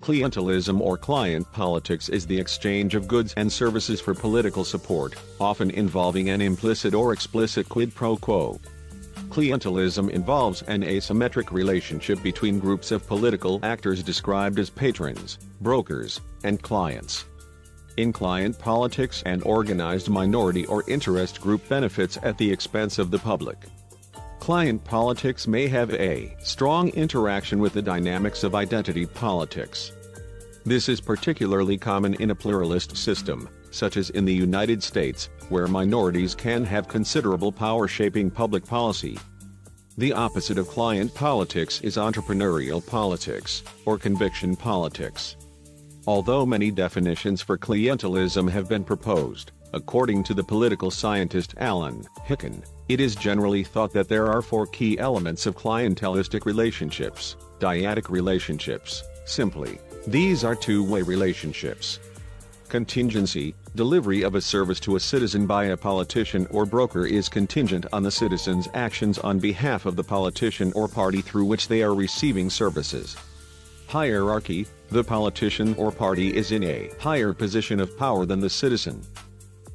Clientelism or client politics is the exchange of goods and services for political support, often involving an implicit or explicit quid pro quo. Clientelism involves an asymmetric relationship between groups of political actors described as patrons, brokers, and clients. In client politics, an organized minority or interest group benefits at the expense of the public. Client politics may have a strong interaction with the dynamics of identity politics. This is particularly common in a pluralist system, such as in the United States, where minorities can have considerable power shaping public policy. The opposite of client politics is entrepreneurial politics, or conviction politics. Although many definitions for clientelism have been proposed, according to the political scientist Allen Hicken, it is generally thought that there are four key elements of clientelistic relationships: dyadic relationships. Simply, these are two-way relationships. Contingency: delivery of a service to a citizen by a politician or broker is contingent on the citizen's actions on behalf of the politician or party through which they are receiving services. Hierarchy: the politician or party is in a higher position of power than the citizen.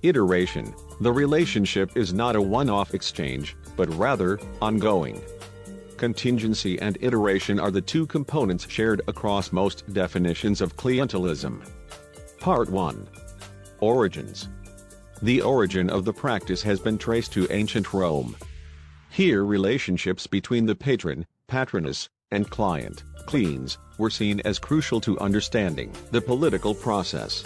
Iteration: the relationship is not a one-off exchange, but rather ongoing. Contingency and iteration are the two components shared across most definitions of clientelism. Part 1. Origins. The origin of the practice has been traced to ancient Rome. Here relationships between the patron, patronus, and client, cliens, were seen as crucial to understanding the political process.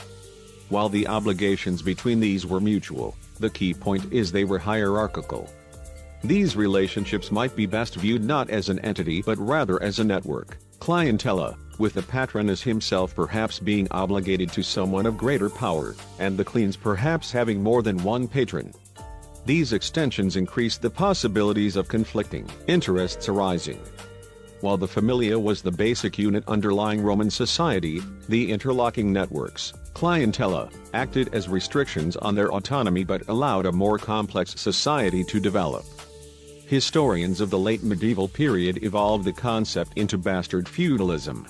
While the obligations between these were mutual, the key point is they were hierarchical. These relationships might be best viewed not as an entity but rather as a network, clientela, with the patronus himself perhaps being obligated to someone of greater power, and the clients perhaps having more than one patron. These extensions increased the possibilities of conflicting interests arising. While the familia was the basic unit underlying Roman society, the interlocking networks, clientela, acted as restrictions on their autonomy but allowed a more complex society to develop. Historians of the late medieval period evolved the concept into bastard feudalism.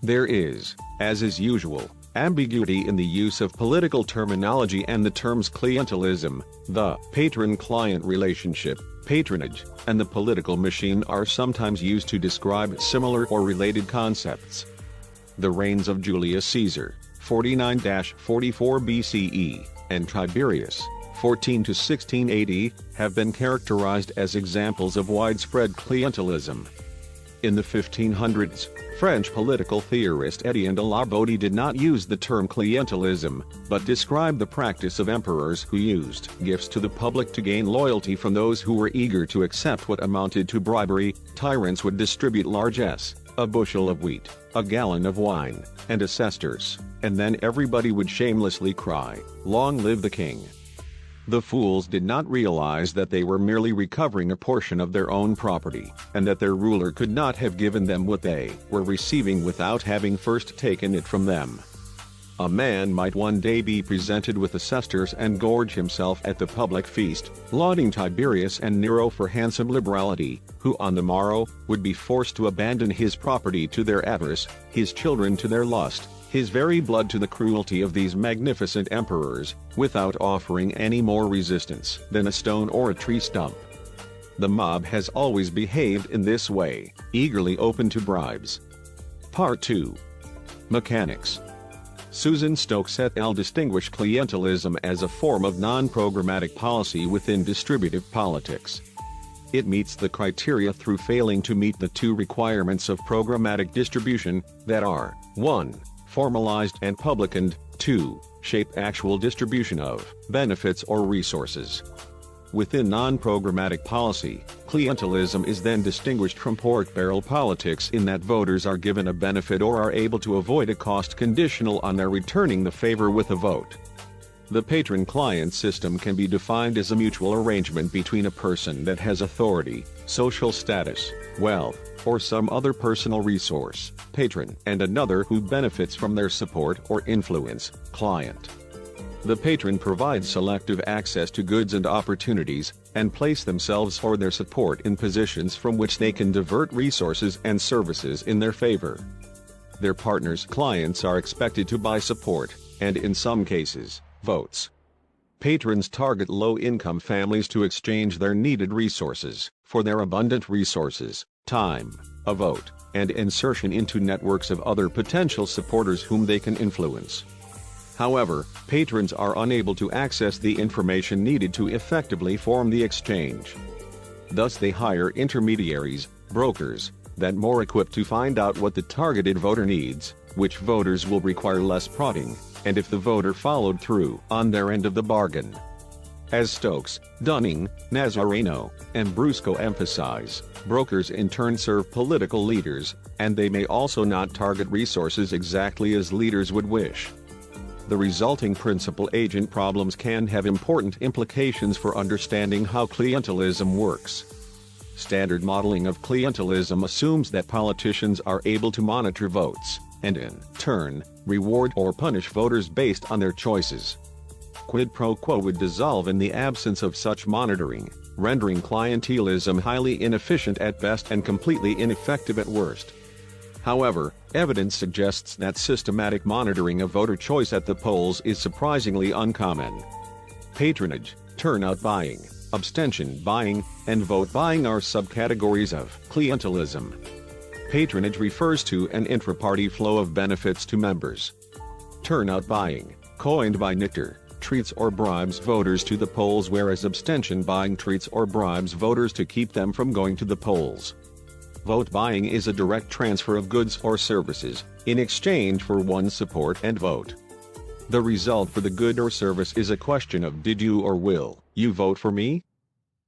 There is, as is usual, ambiguity in the use of political terminology, and the terms clientelism, the patron-client relationship, patronage, and the political machine are sometimes used to describe similar or related concepts. The reigns of Julius Caesar, 49–44 BCE, and Tiberius, 14 to 16 AD, have been characterized as examples of widespread clientelism. In the 1500s, French political theorist Étienne de la Boétie did not use the term clientelism, but described the practice of emperors who used gifts to the public to gain loyalty from those who were eager to accept what amounted to bribery. Tyrants would distribute largesse, a bushel of wheat, a gallon of wine, and a sesterce, and then everybody would shamelessly cry, "Long live the king!" The fools did not realize that they were merely recovering a portion of their own property, and that their ruler could not have given them what they were receiving without having first taken it from them. A man might one day be presented with a sesterce and gorge himself at the public feast, lauding Tiberius and Nero for handsome liberality, who on the morrow would be forced to abandon his property to their avarice, his children to their lust, his very blood to the cruelty of these magnificent emperors, without offering any more resistance than a stone or a tree stump. The mob has always behaved in this way, eagerly open to bribes. Part 2. Mechanics. Susan Stokes et al. Distinguished clientelism as a form of non-programmatic policy within distributive politics. It meets the criteria through failing to meet the two requirements of programmatic distribution, that are, 1. Formalized and public, and 2. Shape actual distribution of benefits or resources. Within non-programmatic policy, clientelism is then distinguished from pork-barrel politics in that voters are given a benefit or are able to avoid a cost conditional on their returning the favor with a vote. The patron-client system can be defined as a mutual arrangement between a person that has authority, social status, wealth, or some other personal resource, patron, and another who benefits from their support or influence, client. The patron provides selective access to goods and opportunities, and place themselves or their support in positions from which they can divert resources and services in their favor. their partners' clients are expected to buy support, and in some cases, votes. Patrons target low-income families to exchange their needed resources for their abundant resources, time, a vote, and insertion into networks of other potential supporters whom they can influence. However, patrons are unable to access the information needed to effectively form the exchange. Thus they hire intermediaries, brokers, that more equipped to find out what the targeted voter needs, which voters will require less prodding, and if the voter followed through on their end of the bargain. As Stokes, Dunning, Nazareno, and Brusco emphasize, brokers in turn serve political leaders, and they may also not target resources exactly as leaders would wish. The resulting principal-agent problems can have important implications for understanding how clientelism works. Standard modeling of clientelism assumes that politicians are able to monitor votes, and in turn, reward or punish voters based on their choices. Quid pro quo would dissolve in the absence of such monitoring, rendering clientelism highly inefficient at best and completely ineffective at worst. However, evidence suggests that systematic monitoring of voter choice at the polls is surprisingly uncommon. Patronage, turnout buying, abstention buying, and vote buying are subcategories of clientelism. Patronage refers to an intra-party flow of benefits to members. Turnout buying, coined by Nichter, treats or bribes voters to the polls, whereas abstention buying treats or bribes voters to keep them from going to the polls. Vote buying is a direct transfer of goods or services, in exchange for one's support and vote. The result for the good or service is a question of did you or will you vote for me?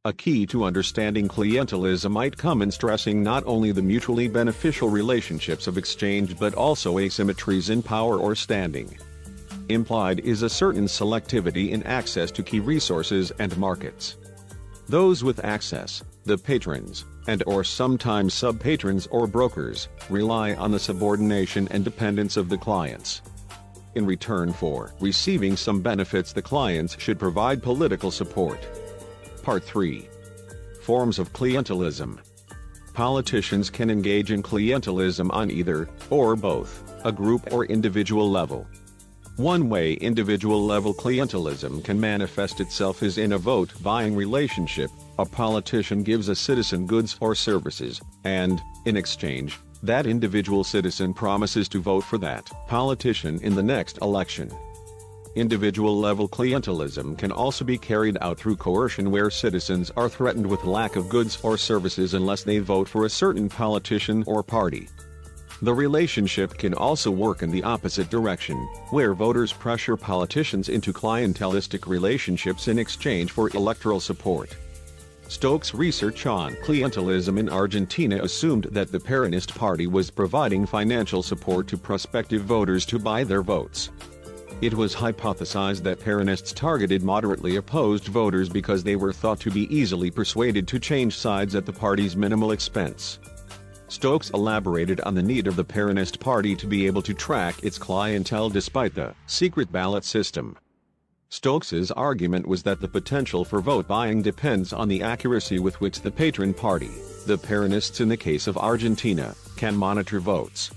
A key to understanding clientelism might come in stressing not only the mutually beneficial relationships of exchange but also asymmetries in power or standing. Implied is a certain selectivity in access to key resources and markets. Those with access, the patrons, and/or sometimes sub-patrons or brokers, rely on the subordination and dependence of the clients. In return for receiving some benefits, the clients should provide political support. Part 3. Forms of clientelism. Politicians can engage in clientelism on either, or both, a group or individual level. One way individual-level clientelism can manifest itself is in a vote-buying relationship. A politician gives a citizen goods or services, and, in exchange, that individual citizen promises to vote for that politician in the next election. Individual-level clientelism can also be carried out through coercion, where citizens are threatened with lack of goods or services unless they vote for a certain politician or party. The relationship can also work in the opposite direction, where voters pressure politicians into clientelistic relationships in exchange for electoral support. Stokes' research on clientelism in Argentina assumed that the Peronist Party was providing financial support to prospective voters to buy their votes. It was hypothesized that Peronists targeted moderately opposed voters because they were thought to be easily persuaded to change sides at the party's minimal expense. Stokes elaborated on the need of the Peronist Party to be able to track its clientele despite the secret ballot system. Stokes's argument was that the potential for vote buying depends on the accuracy with which the patron party, the Peronists in the case of Argentina, can monitor votes.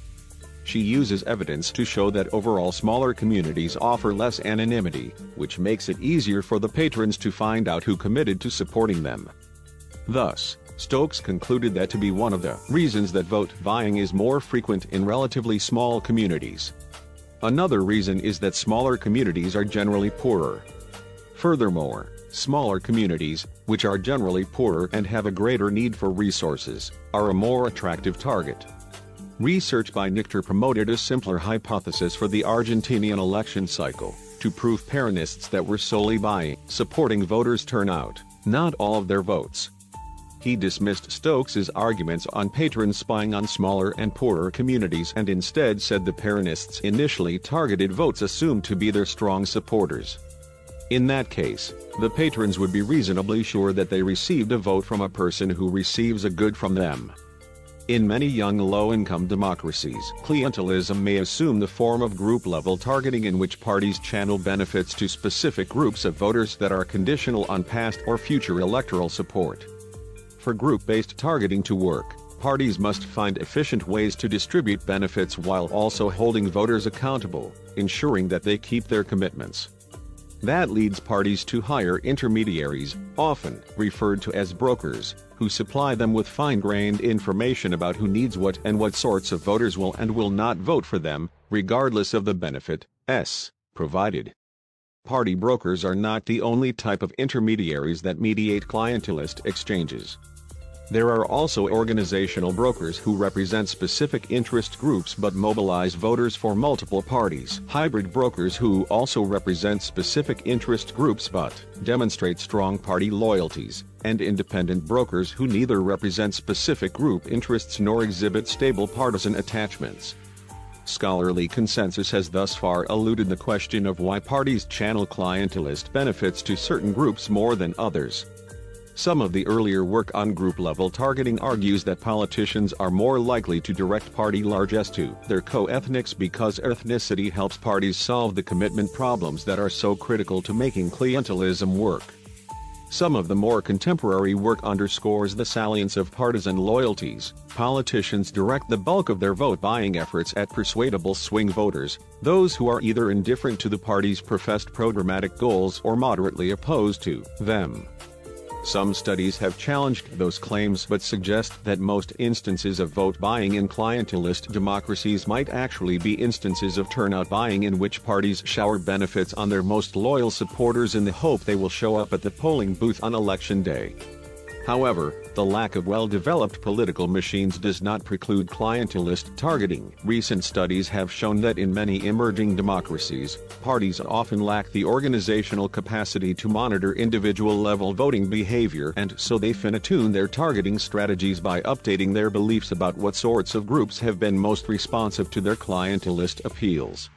She uses evidence to show that overall smaller communities offer less anonymity, which makes it easier for the patrons to find out who committed to supporting them. Thus, Stokes concluded that to be one of the reasons that vote buying is more frequent in relatively small communities. Another reason is that smaller communities are generally poorer. Furthermore, smaller communities, which are generally poorer and have a greater need for resources, are a more attractive target. Research by Nichter promoted a simpler hypothesis for the Argentinian election cycle, to prove Peronists that were solely buying, supporting voters' turnout, not all of their votes. He dismissed Stokes's arguments on patrons spying on smaller and poorer communities and instead said the Peronists initially targeted votes assumed to be their strong supporters. In that case, the patrons would be reasonably sure that they received a vote from a person who receives a good from them. In many young low-income democracies, clientelism may assume the form of group-level targeting in which parties channel benefits to specific groups of voters that are conditional on past or future electoral support. For group-based targeting to work, Parties must find efficient ways to distribute benefits while also holding voters accountable, ensuring that they keep their commitments. That leads parties to hire intermediaries, often referred to as brokers, who supply them with fine-grained information about who needs what and what sorts of voters will and will not vote for them, regardless of the benefits provided. Party brokers are not the only type of intermediaries that mediate clientelist exchanges. There are also organizational brokers who represent specific interest groups but mobilize voters for multiple parties. Hybrid brokers who also represent specific interest groups but demonstrate strong party loyalties, and independent brokers who neither represent specific group interests nor exhibit stable partisan attachments. Scholarly consensus has thus far eluded the question of why parties channel clientelist benefits to certain groups more than others. Some of the earlier work on group-level targeting argues that politicians are more likely to direct party largesse to their co-ethnics because ethnicity helps parties solve the commitment problems that are so critical to making clientelism work. Some of the more contemporary work underscores the salience of partisan loyalties. Politicians direct the bulk of their vote-buying efforts at persuadable swing voters, those who are either indifferent to the party's professed programmatic goals or moderately opposed to them. Some studies have challenged those claims but suggest that most instances of vote buying in clientelist democracies might actually be instances of turnout buying in which parties shower benefits on their most loyal supporters in the hope they will show up at the polling booth on election day. However, the lack of well-developed political machines does not preclude clientelist targeting. Recent studies have shown that in many emerging democracies, parties often lack the organizational capacity to monitor individual-level voting behavior, and so they fine-tune their targeting strategies by updating their beliefs about what sorts of groups have been most responsive to their clientelist appeals.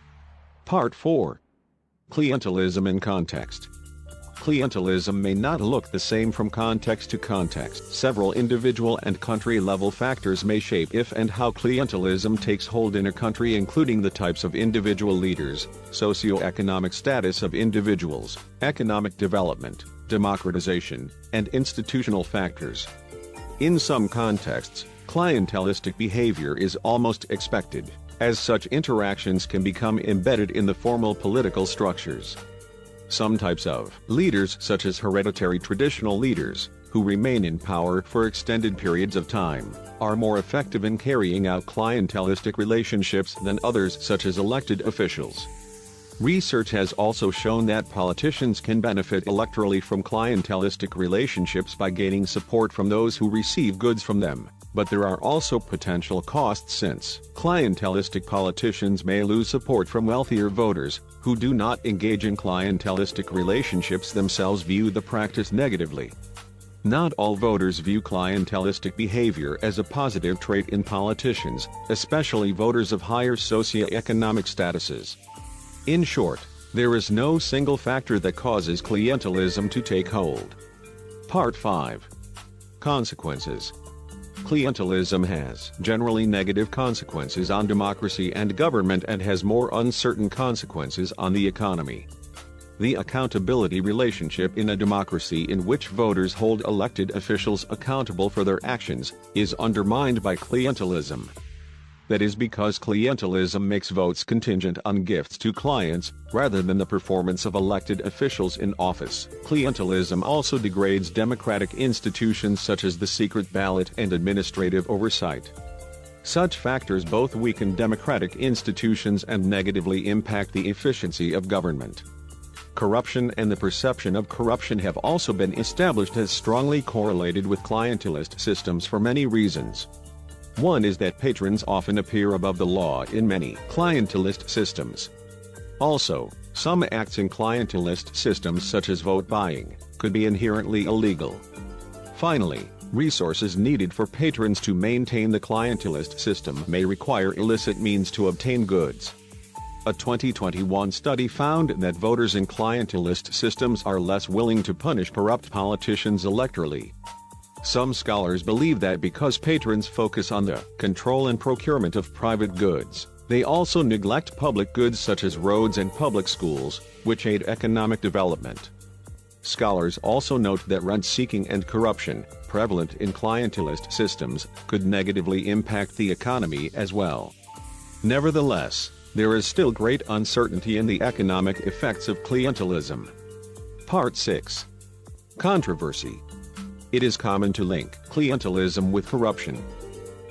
Part 4. Clientelism in context. Clientelism may not look the same from context to context. Several individual and country-level factors may shape if and how clientelism takes hold in a country, including the types of individual leaders, socioeconomic status of individuals, economic development, democratization, and institutional factors. In some contexts, clientelistic behavior is almost expected, as such interactions can become embedded in the formal political structures. Some types of leaders, such as hereditary traditional leaders, who remain in power for extended periods of time, are more effective in carrying out clientelistic relationships than others, such as elected officials. Research has also shown that politicians can benefit electorally from clientelistic relationships by gaining support from those who receive goods from them, but there are also potential costs since clientelistic politicians may lose support from wealthier voters, who do not engage in clientelistic relationships themselves view the practice negatively. Not all voters view clientelistic behavior as a positive trait in politicians, especially voters of higher socioeconomic statuses. In short, there is no single factor that causes clientelism to take hold. Part 5. Consequences. Clientelism has generally negative consequences on democracy and government and has more uncertain consequences on the economy. The accountability relationship in a democracy in which voters hold elected officials accountable for their actions is undermined by clientelism. That is because clientelism makes votes contingent on gifts to clients, rather than the performance of elected officials in office. Clientelism also degrades democratic institutions such as the secret ballot and administrative oversight. Such factors both weaken democratic institutions and negatively impact the efficiency of government. Corruption and the perception of corruption have also been established as strongly correlated with clientelist systems for many reasons. One is that patrons often appear above the law in many clientelist systems. Also, some acts in clientelist systems, such as vote buying, could be inherently illegal. Finally, resources needed for patrons to maintain the clientelist system may require illicit means to obtain goods. A 2021 study found that voters in clientelist systems are less willing to punish corrupt politicians electorally. Some scholars believe that because patrons focus on the control and procurement of private goods, they also neglect public goods such as roads and public schools, which aid economic development. Scholars also note that rent-seeking and corruption, prevalent in clientelist systems, could negatively impact the economy as well. Nevertheless, there is still great uncertainty in the economic effects of clientelism. Part 6. Controversy. It is common to link clientelism with corruption.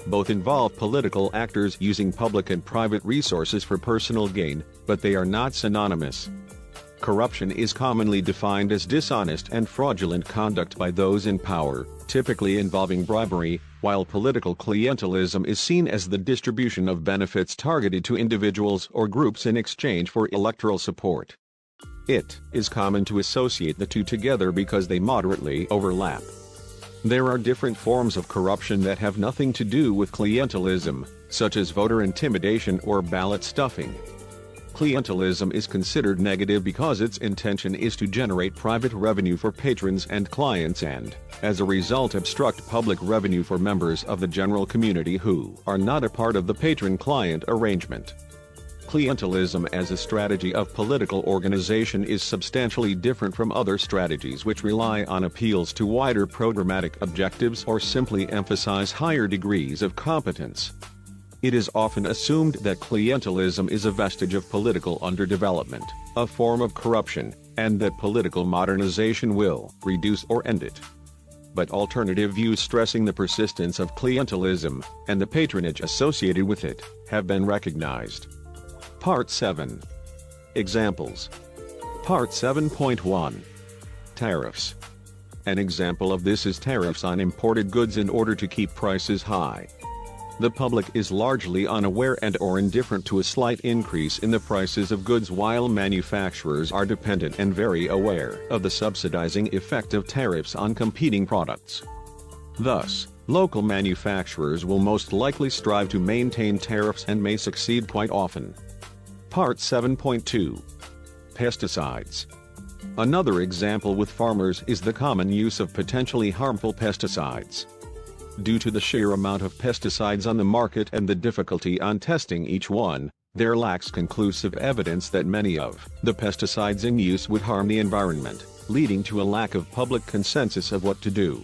Both involve political actors using public and private resources for personal gain, but they are not synonymous. Corruption is commonly defined as dishonest and fraudulent conduct by those in power, typically involving bribery, while political clientelism is seen as the distribution of benefits targeted to individuals or groups in exchange for electoral support. It is common to associate the two together because they moderately overlap. There are different forms of corruption that have nothing to do with clientelism, such as voter intimidation or ballot stuffing. Clientelism is considered negative because its intention is to generate private revenue for patrons and clients and, as a result, obstruct public revenue for members of the general community who are not a part of the patron-client arrangement. Clientelism as a strategy of political organization is substantially different from other strategies which rely on appeals to wider programmatic objectives or simply emphasize higher degrees of competence. It is often assumed that clientelism is a vestige of political underdevelopment, a form of corruption, and that political modernization will reduce or end it. But alternative views stressing the persistence of clientelism, and the patronage associated with it, have been recognized. Part 7. Examples. Part 7.1. Tariffs. An example of this is tariffs on imported goods in order to keep prices high. The public is largely unaware and/or indifferent to a slight increase in the prices of goods, while manufacturers are dependent and very aware of the subsidizing effect of tariffs on competing products. Thus, local manufacturers will most likely strive to maintain tariffs and may succeed quite often. Part 7.2. Pesticides. Another example with farmers is the common use of potentially harmful pesticides. Due to the sheer amount of pesticides on the market and the difficulty on testing each one, there lacks conclusive evidence that many of the pesticides in use would harm the environment, leading to a lack of public consensus of what to do.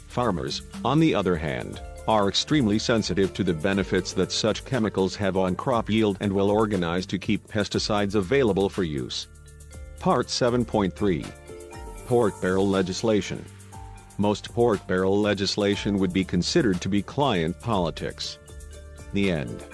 Farmers, on the other hand, are extremely sensitive to the benefits that such chemicals have on crop yield and well organized to keep pesticides available for use. Part 7.3. Pork barrel legislation. Most pork barrel legislation would be considered to be client politics. The end.